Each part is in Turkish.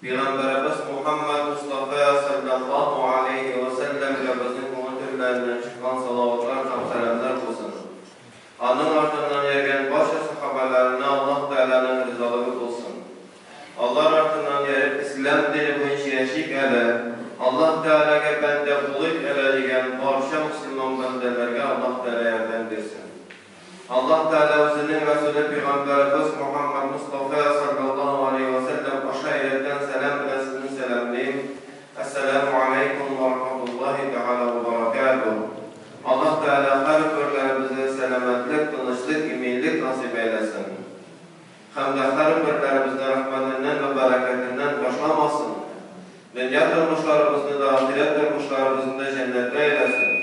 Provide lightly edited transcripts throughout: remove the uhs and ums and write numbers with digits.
Peygamberimiz Muhammed Mustafa sallallahu aleyhi ve sellem bizning ko'ngillaridan chiqqan salavatlar ham salamlar bo'lsin. Onun ardından yergen başka sahabalarına Allah Teala'nın rızalığı olsun. Allah ardından yerip İslam dini bu işi yaşayıp ele, Allah Teala'ya bende bulut ele diyen barışa Müslüman bendelerine Allah Teala yardım versin. Allah Teala özünün Resulü Peygamberimiz Muhammed Mustafa sallallahu aleyhi ve sellem aşağıdan selam ile sizin selamlayayım. Esselamu aleyküm ve rahmetullahi teala ve berekatuhu. Allah Teala her birlerimize selametlik, tanışlık, iminlik nasip eylesin. Hem de her birlerimizde rahmetinden ve bereketinden başlamasın. Dünya durmuşlarımızda da ahiret durmuşlarımızda cennette eylesin.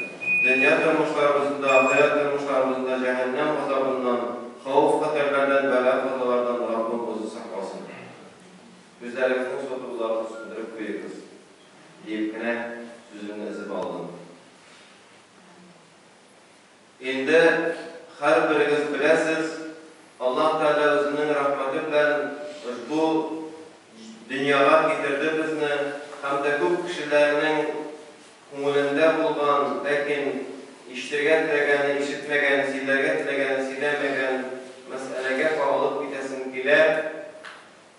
Dünya durmuşlarımızda ahiret durmuşlarımızda cehennem azabından, havf haterlerden, bela kazalardan Rabbim bizi saklasın. Bizlerimizin sotularını sündürüp koyuyoruz. Deyip yine sözünüzü bağlayın. Endi her biriniz bilesiz, Allah Teala özünün rahmeti bilen bu dünyaya getirdi bizni, hem de ko'p kishilarning ko'nglida bo'lgan, lekin eshittirgan tilagani, eshitmagan, siylarga tilagani, siylamagan masalaga qo'yilib ketasin kelar.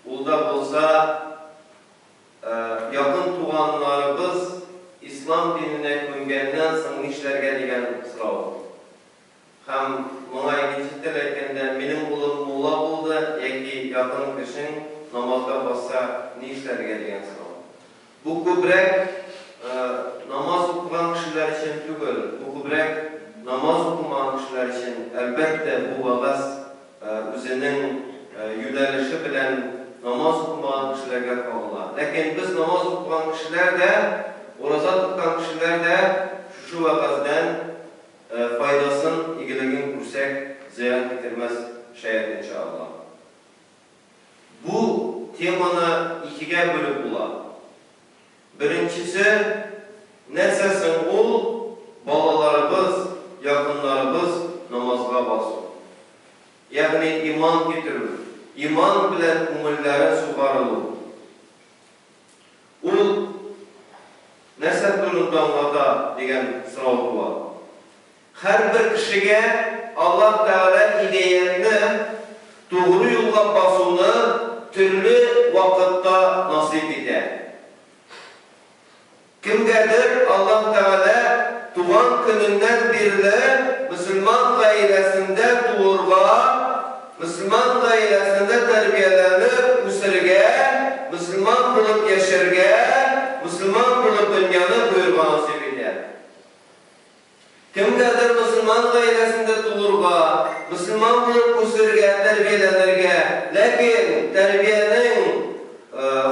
Unda bo'lsa yaqin tuğanlarımız İslam dinine ko'ngandan so'ng ishlarga degan so'rov. Hem bana ikinci tilekende benim oğlum mulla oldu, yoki yakın kişinin namazda bassa ne işler geldiğini soru. Bu kübrek namaz okuyan kişiler için tügül, bu kübrek namaz okuyan kişiler için elbette bu vaaz üzerinin yönelişi bilen namaz okuyan kişilerge kalırlar. Lakin biz namaz okuyan kişiler de, oruç tutan kişiler de şu vaazdan faydasını, ilgiligini kursak, ziyan getirmez şayet inşallah. Bu temanı ikiye bölüp bular. Birincisi, nesesin ol, balalarımız, yakınlarımız namazga basın. Yani iman getirir. İman bilen umulları sugarılır. Ol, nesel durumdan vada degen sırağı var. Her bir kişiye Allah Teala hidayetini, doğru yolga basını türlü vakitte nasip eder. Kimgedir Allah Teala tuğan gününden birle Müslüman gailesinde doğurga, Müslüman gailesinde terbiyelenip üsürge, Müslüman bulup yaşırge, Müslüman bulup dünyanı buyurga nasip eder. Kimgedir Müslüman gailesinde doğurga, Müslüman bulup üsürge, terbiyelenirge, lakin terbiyenin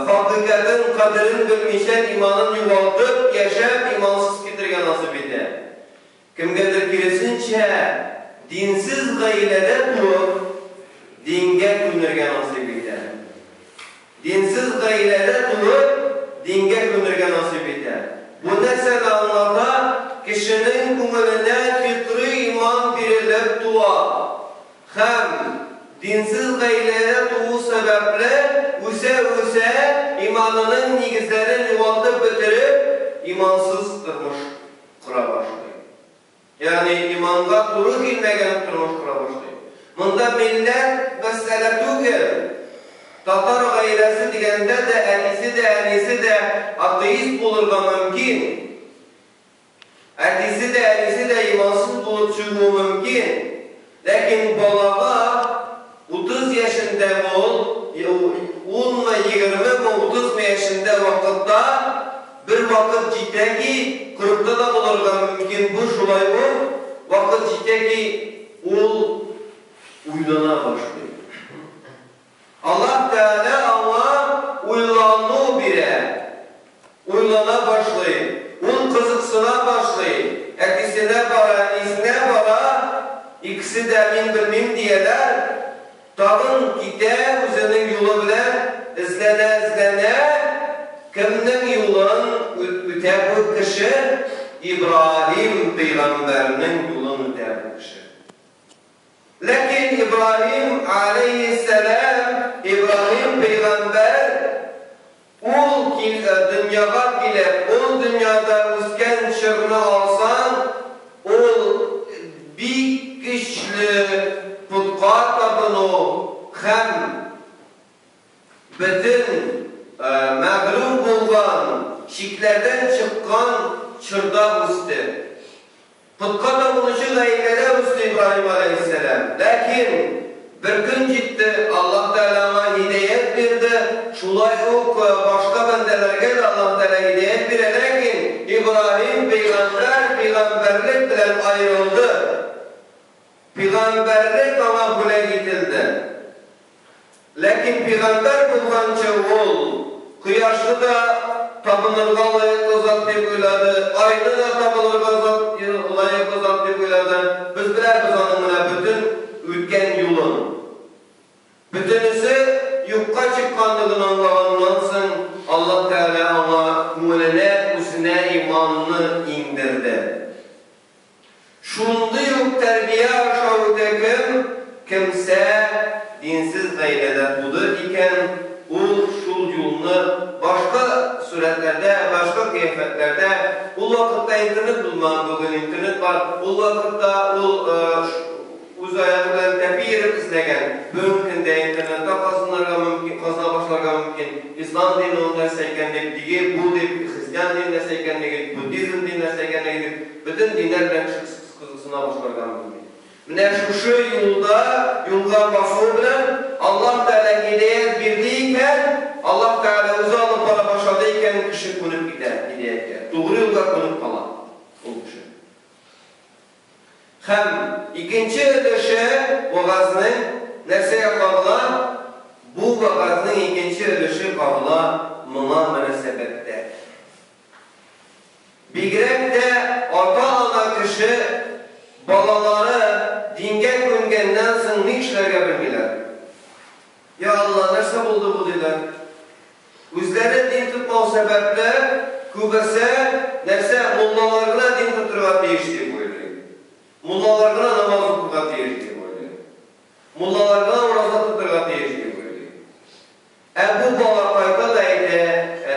hakikatin kaderini bilmişen imanın yuvaltıp, yaşayıp imansız getirgen nasip eder. Kimgedir kirisince dinsiz gailede durup, dinge künürgen nasip eder. Dinsiz gailede durup, dinge künürgen nasip eder. Bu nesel anlarda kişinin kumuluna fitri iman verilip duvar. Hem dinsiz gailede tuğu sebeple üse imanının nigizlerini yuvaltıp bitirip imansız durmuş kura başlıyor. Yani imanga duru girmegen durmuş kura başlıyor. Bunda millet mesele tügel. Tatar gailesi digende de enisi de ateist bulurga mümkün. Enisi de imansız bulup çıkma mümkün. Lakin balaga 30 yaşında ol, 10 ve 20 ve 30 yaşında vakitte bir vakit ciddi ki kırıkta da bulurga mümkün bu şulay bu. Vakit ciddi ki ol uylana başlıyor. Allah Teala ona uylanı bire, uylana başlıyor. Ol kızıksına başlıyor. Etisine bara, isine bara, ikisi de min bilmem diyeler. Tağın gide üzerinin yolu bile izlene kimnin yolun öte bu kişi İbrahim peygamberinin yolunu öte bu kişi. Lakin İbrahim aleyhisselam, İbrahim peygamber dünyaga gelip, o dünyada üsken çırını alsan, o bir güçlü putka tapını hem bütün mağlup bulgan, şiklerden çıkan çırda üstü. Putka tapınıcı gayrede üstü İbrahim Aleyhisselam. Lakin bir gün gitti, Allah Teala'na hidayet verdi. Şulay ok başka bendelerge de Allah Teala hidayet verdi. Lakin İbrahim peygamberlik bilen ayrıldı. Peygamberlik ama bile gidildi. Lakin peygamber bulganca ol, kıyaşlı da tapınırga layık zat dep oyladı, ayını da tapınırga layık zat dep oyladı. Biz bileriz onunla bütün ötken yolun. Bütünüsü yukka çıkkandığını anlayandan soň Allah Teala ona müminler üstüne imanını indirdi. Şunda yok terbiye aşağıdaki kimse dinsiz gayrede budur iken o şul yolunu başka suretlerde, başka kıyafetlerde o vakitte internet bulman, bugün internet var, o vakitte uzaylıkları tepiyerek izlegen, mümkün de internette kazına başlarga mümkün. İslam dini ondan seykenlik digi, bu dip, Hristiyan dinine seykenlik, Budizm dinine seykenlik, bütün dinlerden kızısına başlarga mümkün. Mine şu yolda başı bilen Allah Teala hidayet verdiyken, Allah Teala özü alıp bana başladıyken kişi konup gider hidayetke. Doğru yolda konup kalan o kişi. Hem ikinci ödüşü vagazının nerseye kabıla? Bu vagazının ikinci ödüşü kabıla mına münasebette. Bigrek de ata-ana kişi balaları dinge köngenden soň ne işlerge bilmiler. Ya Allah nerse buldu bu dediler. Özleri din tutmağı sebeple kübese nerse mullalarına din tuturga değişti buyuruyor. Mullalarına namaz okuga değişti buyuruyor. Mullalarına orazat tuturga değişti buyuruyor. Bu bala kayda da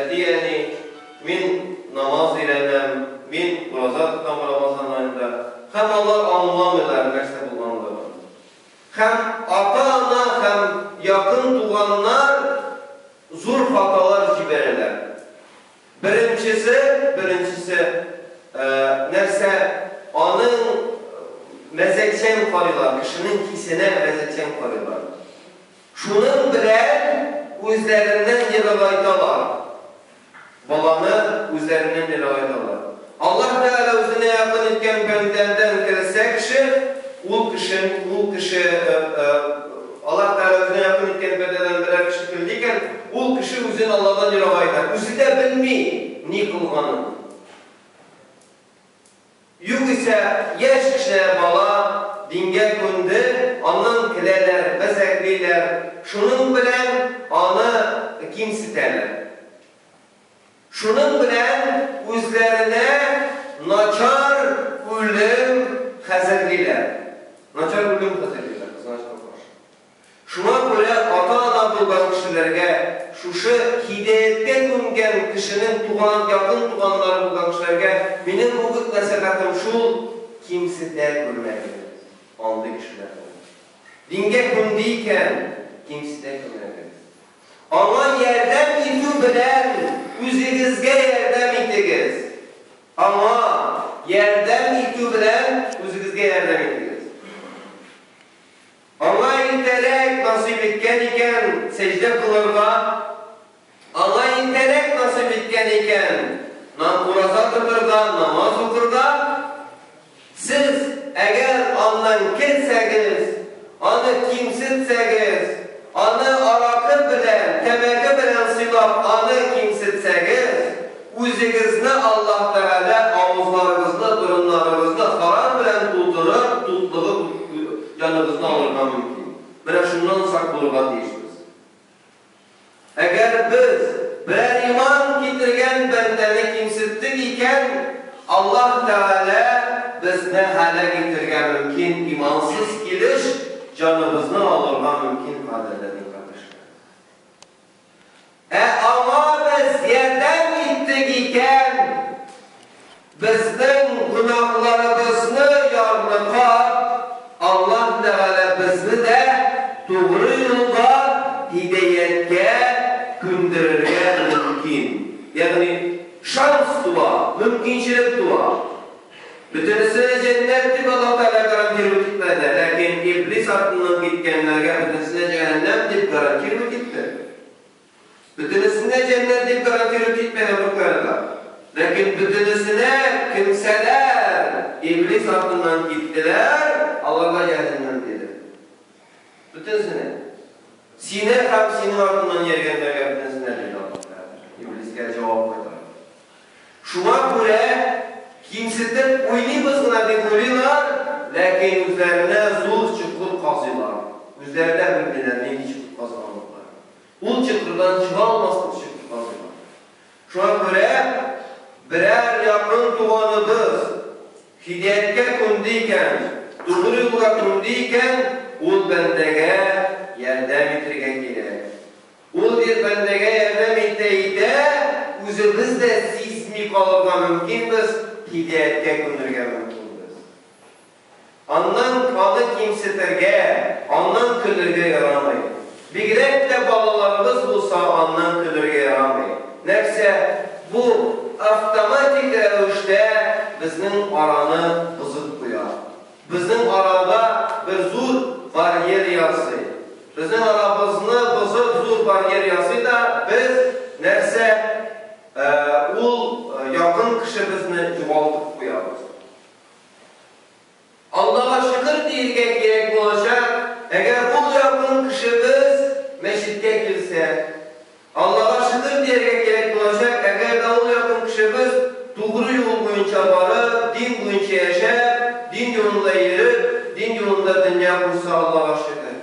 diyeni min namaz ilenem, min orazat tutam Ramazan ayında. Hem Allah anlamıyorlar nerse bulmanlığı. Hem ata-ana hem yakın tuğanlar zor hatalar cibereler. Birincisi nerse anın mezekçen karılar, kişinin kisine mezekçen karılar. Şunun bilen özlerinden yaralaydalar. Balanı özlerinden yaralaydalar. Allah Teala özüne yakın etken bendenden kirse kişi, ul kişi Allah Teala özüne yakın etken bendenden birer kişi kildiyken, ul kişi özünü Allah'dan yaralaydalar. Özü de bilmeyi ne kılganı. Yok ise yaş kişiler bala dinge kundu, anın kileler, bezekliler, şunun bilen anı kim siterler. Şunun bilen özlerine naçar ölüm hazırliler. Naçar ölüm hazırliler. Şuna göre ata-ana bulgan kişilerge, şuşu hidayetke döngen kişinin yakın tuğanları bulgan kişilerge benim bugün nasihatim şu, kimse de görmedi. Andı kişiler. Dinge kundiyken kimse de görmedi. Ama yerden itu bilen özünüzge yerden itigiz. Ama yerden itu bilen özünüzge yerden itigiz. Allah iterek nasip etken iken secde kılırga, Allah iterek nasip etken iken orazat tuturga, namaz okurga, siz eğer andan ketseniz, anı kimsitseniz, anı arakı bilen, temeki bilen silap, anı kimsitseniz, özünüzne Allah Teala avuzlarınızla, durumlarınızla haram bilen tutturup, tuttuğu yanınızda alırga mümkün. Bire şundan sak bulurga değişiriz. Eğer biz birer iman getirgen bendeni kimsittik iken Allah Teala bizne hale getirgen mümkün imansız geliş canımızdan alırga mümkün kaderlerin kardeşler. Ama biz yerden bizning gunohlarimizni yorliqab, Alloh taolo bizni de to'g'ri yo'lga, hidayatga ko'ndirishga mumkin. Ya'ni şans dua, mümkinçilik dua. Bütünsüne cennet deb Allah Teala garanti etmedi. Lakin iblis ardından gitkenlerge bütünsüne cehennem deb garanti etmedi. Bütünsüne cennet deb garanti etmedi bu kadar. Lakin bütünsüne kimseler iblis ardından gittiler, Allah'a cehennem dedi. Bütünsüne. Sine hem sinin ardından yergenlerge bütünsüne dedi Allah Teala. İblis'e cevap koydu. Şuna göre kimseden oynayımız buna deniyorlar, lakin üzerine zor çukur kazıyorlar. Üzerine birbirlerine çukur kazanırlar. O çukurdan çıkamazlık çukur kazıyorlar. Şuna göre birer yakın duanımız hidayetke kundiyken, doğru yolga kundiyken, ol bendege yardım etirgen gerek. Ol bir bendege yardım ettiğinde, özümüz de sismik olurga mümkünüz, hidayetke kundurga mümkünüz. Ondan kalı kimselerge, ondan kılırga yaramayın. Bigrek de balalarımız olsa ondan kılırga yaramayın. Neyse, bu avtomatik rövüşte bizning aranı buzib qo'yadi. Bizning arada bir zo'r baryer yasaydi. Bizning aramizni buzib zo'r baryer yasaydi da biz narsa ul yaqin kishimizni juvoltib qo'yamiz. Allohga shukr deyilga kerak bo'lsa, agar ul yaqin kishimiz masjidga kelsa, Allohga shukr deyilga kerak bo'lsa, agar ul yaqin kishimiz to'g'ri yo'l bo'yicha borib, din bo'yicha yashab, din yo'lida yurib, din yo'lida dunyo qursa Allohga shukr.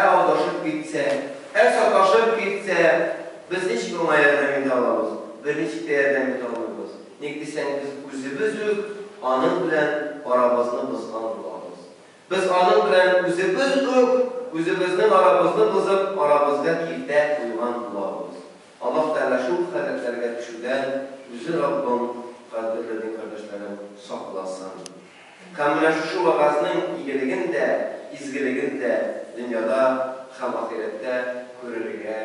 Aldashib ketsa, sotashib ketsa, biz hech kimga yordam eta olamiz. Bir nechta yordam eta olamiz. Nek desangiz, o'zimiz yo'q, onun bilan aramizni buzgan bo'lamiz. Biz onun bilan o'zimiz yo'q, o'zimizning aramizni buzib, aramizga kilta qo'ygan bo'lamiz. Alloh taolo shu holatlarga tushishdan o'zi Rabbim qadrli qardoshlarım saqlasin. Kamina shu vaqtning igiligini de, izgiligini de dünyada ham oxiratda ko'rishga